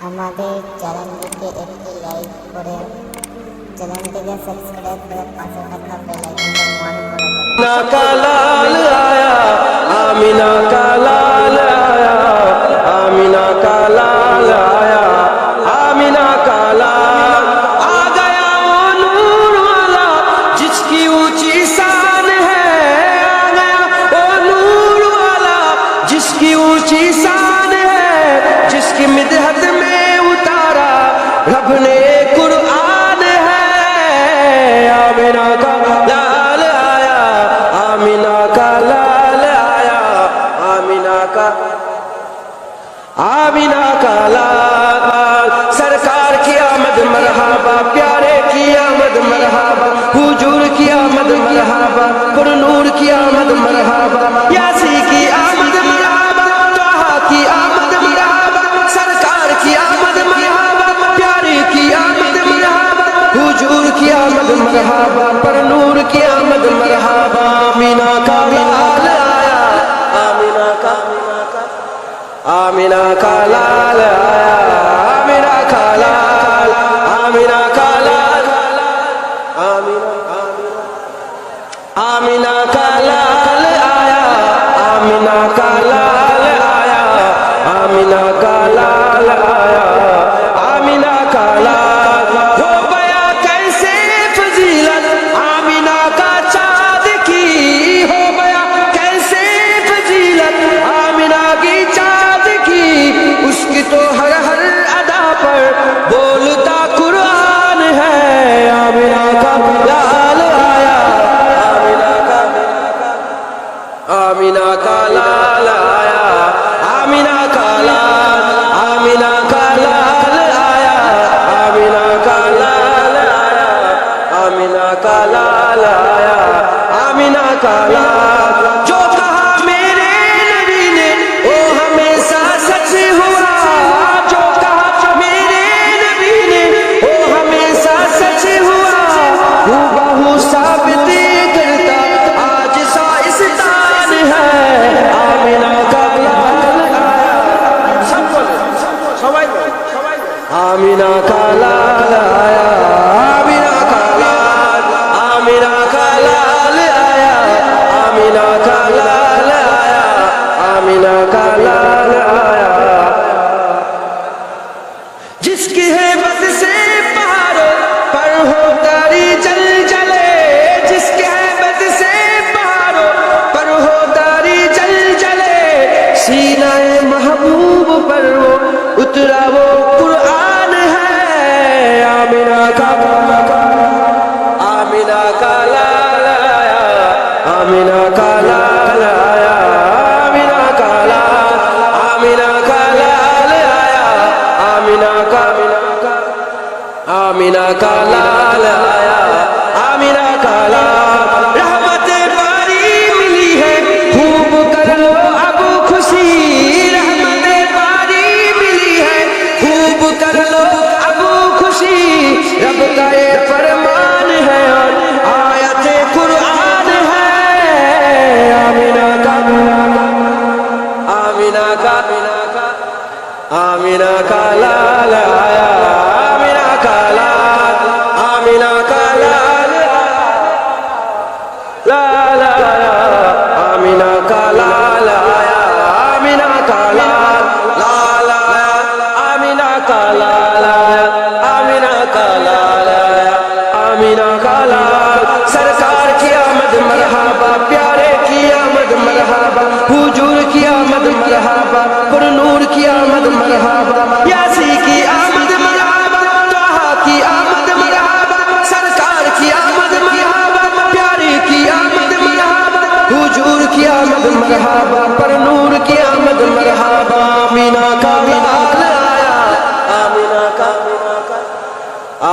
আমাদের চ্যানেলটিকে একটি লাইক করে চ্যানেলটিকে সাবস্ক্রাইব করে পাশে থাকা বেল আইকনটা অন করে দেবেন। आमीना का लाल आया, आमीना का लाल आया, आमीना का लाल आया, आमीना का लाल आ गया वो नूर वाला जिसकी ऊंची शान है, आ गया वो नूर वाला जिसकी ऊंची शान है, जिसकी मिदहत में उतारा रब ने कुरान है। आमीना का लाल आया, आमीना का लाल आया, आमीना का लाल। सरकार की आमद मरहबा, प्यारे की आमद मरहबा, हुजूर की आमद मरहबा, पुरनूर की आमद मरहबा, यासी की आमद मरहबा, तोहा की आमद मरहबा, सरकार की आमद मरहबा, प्यारे की आमद मरहबा, हुजूर की आमद मरहबा, पुरनूर की आमद मरहबा। आमीना का लाल आया, आमीना का लाल आया, आमीना का लाल, आमीना का लाल, आमीना का लाल आया, आमीना का लाल आया, आमीना का लाल आया, आमीना का लाल। हो गया कैसे फजीलत आमीना का चाँद की, हो गया कैसे फजीलत आमीना की चाँद की, उसकी तो हर हर अदा पर बोलता कुरान है। आमीना का लाल आया, आमीना का लाल आया, आमीना का लाल, आमीना का लाल आया, आमीना का लाल आया, आमीना का लाल आया, आमीना का लाल। जो कहा मेरे नबी ने वो हमेशा सच हुआ, जो कहा मेरे नबी ने वो हमेशा सच हुआ, हूबहू साबित करता आज साइंसदान है। आमीना का लाल आया, आमीना का लाल आया, आमीना का लाल, आमीना का लाल आया, आमीना का लाल आया, आमीना का लाल आया। जिसकी हेबत से पहाड़ों पर हो तारी जल जले, जिसकी हेबत से पहाड़ों पर हो तारी जल जले, सीनाए महबूब पर वो उतरा वो कुरान है। आमीना का लाल आया, आमीना का लाल आया, आमीना का लाल, आमीना का लाल आया, आमीना का लाल आया, आमीना का लाल। रहमत बारी मिली है खूब कर लो अब खुशी, रहमत बारी मिली है खूब कर लो अब खुशी, रब का ये फरमान है और आयत कुरान है। आमीना का लाल आया, आमीना का लाल, आमीना का लाल लाल आया, आमीना का लाल आया, आमीना का लाल लाल आया, आमीना का लाल आया, आमीना का लाल आया, आमीना का लाल। सरकार की आमद मरहबा, प्यारे की आमद मरहबा, हुजूर की आमद मरहबा, पुरनूर की आमद मरहबा, यासी की आमद मरहबा, तोहा की आमद मरहबा, सरकार की आमद मरहबा, प्यारे की आमद मरहबा, हुजूर की आमद मरहबा, पुरनूर की आमद मरहबा। आमीना का लाल आया,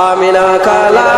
आमीना का लाल